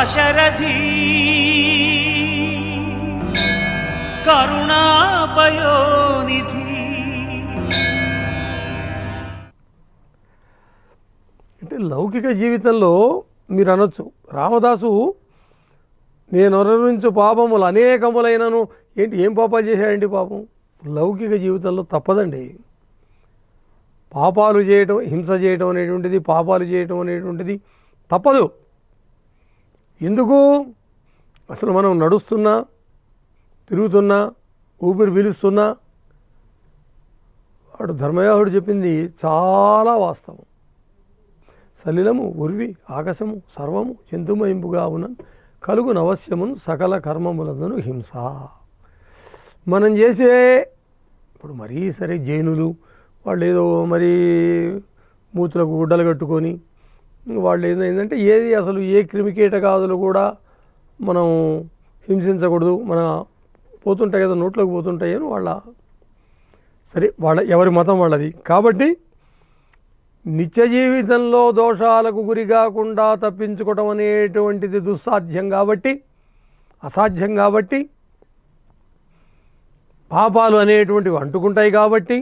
దాశరథి కరుణాపయోనిధి. అంటే లౌకిక జీవితంలో మీరు అనొచ్చు, రామదాసు నేను అనుభవించు పాపములు అనేకములైనను. ఏంటి, ఏం పాపాలు చేశాడండి పాపం? లౌకిక జీవితంలో తప్పదండి. పాపాలు చేయటం, హింస చేయటం అనేటువంటిది, పాపాలు చేయటం అనేటువంటిది తప్పదు. ఎందుకు? అసలు మనం నడుస్తున్నా, తిరుగుతున్నా, ఊపిరి పీలుస్తున్నా, వాడు ధర్మయాహుడు చెప్పింది చాలా వాస్తవం. సలిలము ఉర్వి ఆకాశము సర్వము జంతుమయింపుగా ఉన్న కలుగు నవశ్యమును సకల కర్మములందును హింస. మనం చేసే ఇప్పుడు మరీ సరే జైనులు వాళ్ళు ఏదో మరి మూతులకు గుడ్డలు కట్టుకొని వాళ్ళు ఏంటంటే ఏది అసలు ఏ క్రిమికీటకాదులు కూడా మనం హింసించకూడదు, మన పోతుంటాయి కదా నోట్లోకి పోతుంటాయి అని వాళ్ళ సరే వాళ్ళ ఎవరి మతం వాళ్ళది. కాబట్టి నిత్య జీవితంలో దోషాలకు గురి కాకుండా తప్పించుకోవడం అనేటువంటిది దుస్సాధ్యం కాబట్టి, అసాధ్యం కాబట్టి, పాపాలు అనేటువంటివి అంటుకుంటాయి కాబట్టి,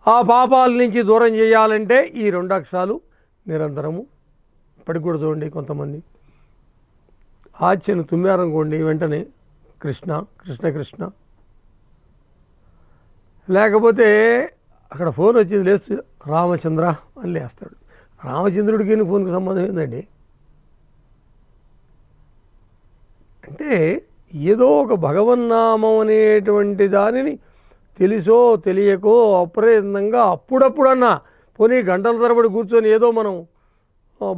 ఆ పాపాల నుంచి దూరం చేయాలంటే ఈ 2 అక్షరాలు నిరంతరము. ఇప్పటికి కూడా చూడండి, కొంతమంది ఆచ్యను తుమ్మారనుకోండి వెంటనే కృష్ణ కృష్ణ కృష్ణ, లేకపోతే అక్కడ ఫోన్ వచ్చింది లేస్తూ రామచంద్ర అని లేస్తాడు. రామచంద్రుడికి ఫోన్కి సంబంధం ఏందండి? అంటే ఏదో ఒక భగవన్నామం అనేటువంటి దానిని తెలుసో తెలియకో అప్రయత్నంగా అప్పుడప్పుడన్నా పోనీ గంటల తరబడి కూర్చొని ఏదో మనం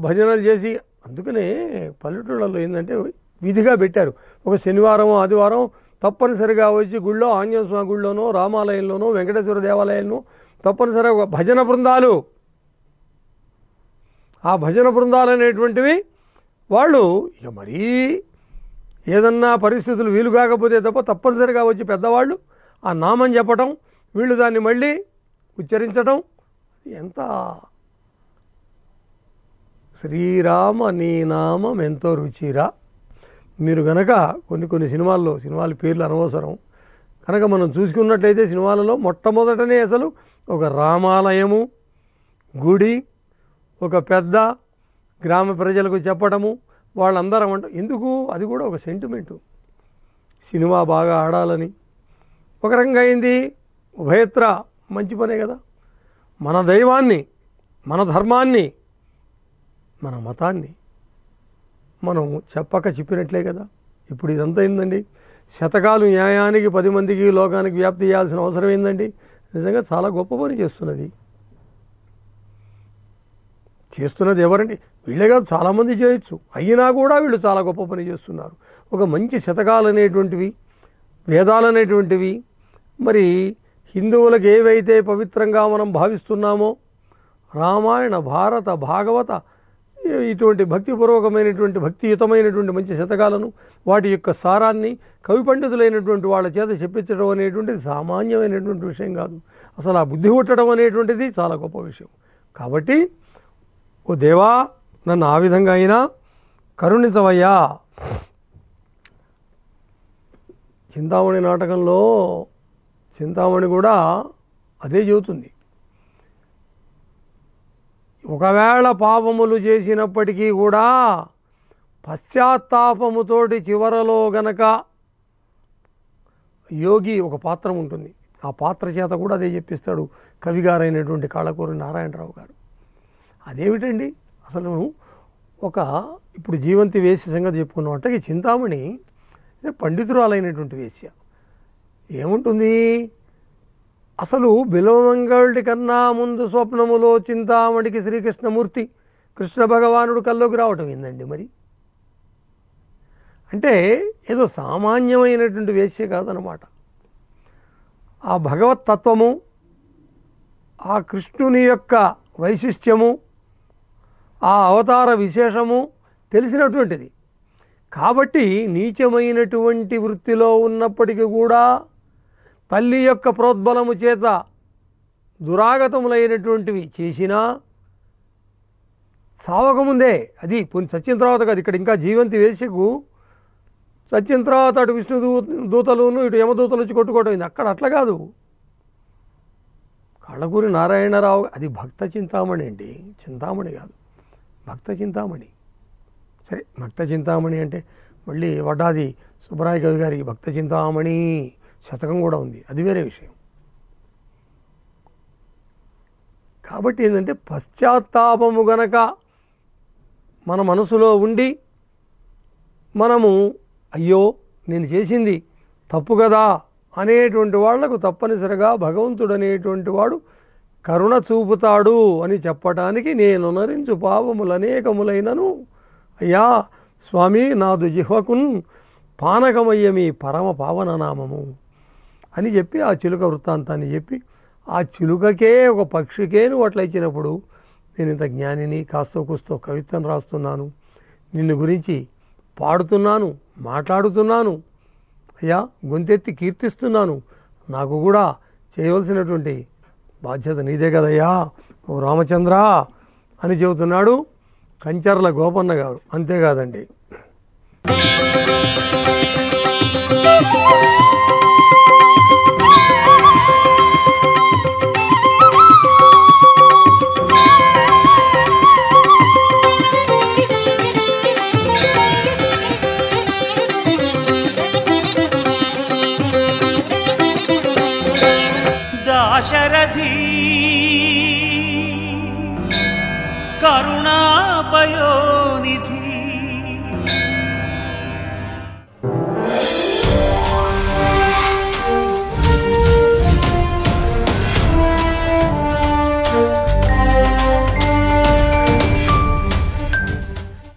భజనలు చేసి, అందుకనే పల్లెటూళ్ళలో ఏంటంటే విధిగా పెట్టారు, ఒక శనివారం ఆదివారం తప్పనిసరిగా వచ్చి గుళ్ళో ఆంజనేయ స్వామి గుళ్ళోనో రామాలయంలోనో వెంకటేశ్వర దేవాలయంలో తప్పనిసరిగా ఒక భజన బృందాలు, ఆ భజన బృందాలు అనేటువంటివి వాళ్ళు ఇక మరీ ఏదన్నా పరిస్థితులు వీలు కాకపోతే తప్ప తప్పనిసరిగా వచ్చి పెద్దవాళ్ళు ఆ నామం చెప్పటం, వీళ్ళు దాన్ని మళ్ళీ ఉచ్చరించటం. ఎంత శ్రీరామ నీ నామం ఎంతో రుచిరా. మీరు గనక కొన్ని సినిమాల పేర్లు అనవసరం కనుక మనం చూసుకున్నట్లయితే సినిమాలలో మొట్టమొదటనే అసలు ఒక రామాలయము గుడి, ఒక పెద్ద గ్రామ ప్రజలకు చెప్పటము, వాళ్ళందరం ఎందుకు, అది కూడా ఒక సెంటిమెంటు, సినిమా బాగా ఆడాలని. ఒక రకంగా అయింది ఉభయత్ర మంచి పనే కదా. మన దైవాన్ని, మన ధర్మాన్ని, మన మతాన్ని మనం చెప్పినట్లే కదా. ఇప్పుడు ఇదంతా ఏందండి, శతకాలు న్యాయానికి 10 మందికి లోకానికి వ్యాప్తి చేయాల్సిన అవసరం ఏందండి? నిజంగా చాలా గొప్ప పని చేస్తున్నది ఎవరండి? వీళ్ళే కాదు, చాలామంది చేయొచ్చు, అయినా కూడా వీళ్ళు చాలా గొప్ప పని చేస్తున్నారు. ఒక మంచి శతకాలు అనేటువంటివి, వేదాలు అనేటువంటివి, మరి హిందువులకు ఏవైతే పవిత్రంగా మనం భావిస్తున్నామో రామాయణ భారత భాగవత ఇటువంటి భక్తిపూర్వకమైనటువంటి భక్తియుతమైనటువంటి మంచి శతకాలను, వాటి యొక్క సారాన్ని కవి పండితులైనటువంటి వాళ్ళ చేత చెప్పించడం అనేటువంటిది సామాన్యమైనటువంటి విషయం కాదు. అసలు ఆ బుద్ధి పుట్టడం అనేటువంటిది చాలా గొప్ప విషయం. కాబట్టి ఓ దేవా, నన్ను ఆ విధంగా అయినా కరుణించవయ్యా. చింతామణి నాటకంలో చింతామణి కూడా అదే చెబుతుంది. ఒకవేళ పాపములు చేసినప్పటికీ కూడా పశ్చాత్తాపముతోటి చివరలో గనక యోగి ఒక పాత్ర ఉంటుంది, ఆ పాత్ర చేత కూడా అదే చెప్పిస్తాడు కవిగారైనటువంటి కాళ్ళకూరి నారాయణరావు గారు. అదేమిటండి అసలు ఇప్పుడు జీవంతి వేశ్య సంగతి చెప్పుకున్నాం అంటే చింతామణి పండితురాలైనటువంటి వేశ్య. ఏముంటుంది అసలు బిలవమంగళుడి కన్నా ముందు స్వప్నములో చింతామణికి శ్రీకృష్ణమూర్తి కృష్ణ భగవానుడు కల్లోకి రావటం ఏందండి? మరి అంటే ఏదో సామాన్యమైనటువంటి వేశ్య కాదనమాట. ఆ భగవతత్వము, ఆ కృష్ణుని యొక్క వైశిష్ట్యము, ఆ అవతార విశేషము తెలిసినటువంటిది కాబట్టి నీచమైనటువంటి వృత్తిలో ఉన్నప్పటికీ కూడా తల్లి యొక్క ప్రోద్బలము చేత దురాగతములైనటువంటివి చేసినా చావకముందే, అది చచ్చిన తర్వాత కాదు. ఇక్కడ ఇంకా జీవంతి వేశ్యకు చచ్చిన తర్వాత అటు విష్ణు దూతలును ఇటు యమదూతలు వచ్చి కొట్టుకోవడం, అక్కడ అట్లా కాదు. కళ్ళకూరి నారాయణరావు అది భక్త చింతామణి అండి, చింతామణి కాదు, భక్త చింతామణి. సరే, భక్త చింతామణి అంటే మళ్ళీ వడ్డాది సుబ్బరాయ కవి గారి భక్త చింతామణి శతకం కూడా ఉంది, అది వేరే విషయం. కాబట్టి ఏంటంటే పశ్చాత్తాపము గనక మన మనసులో ఉండి మనము అయ్యో నేను చేసింది తప్పు కదా అనేటువంటి వాళ్లకు తప్పనిసరిగా భగవంతుడు అనేటువంటి వాడు కరుణ చూపుతాడు అని చెప్పటానికి నేను నరించు పాపములు అనేకములైనను అయ్యా స్వామి నాదు జిహ్వకున్ పానకమయ్య మీ పరమ పావననామము అని చెప్పి ఆ చిలుక వృత్తాంతాన్ని చెప్పి ఆ చిలుకకే ఒక పక్షికే నువ్వు అట్లా ఇచ్చినప్పుడు నేను ఇంత జ్ఞానిని కాస్తో కూస్తో కవిత్వం రాస్తున్నాను, నిన్ను గురించి పాడుతున్నాను, మాట్లాడుతున్నాను, అయ్యా గొంతెత్తి కీర్తిస్తున్నాను, నాకు కూడా చేయవలసినటువంటి బాధ్యత నీదే కదయ్యా ఓ రామచంద్ర అని చెబుతున్నాడు కంచర్ల గోపన్న గారు. అంతేకాదండి, దాశరథి కరుణాపయోనిధి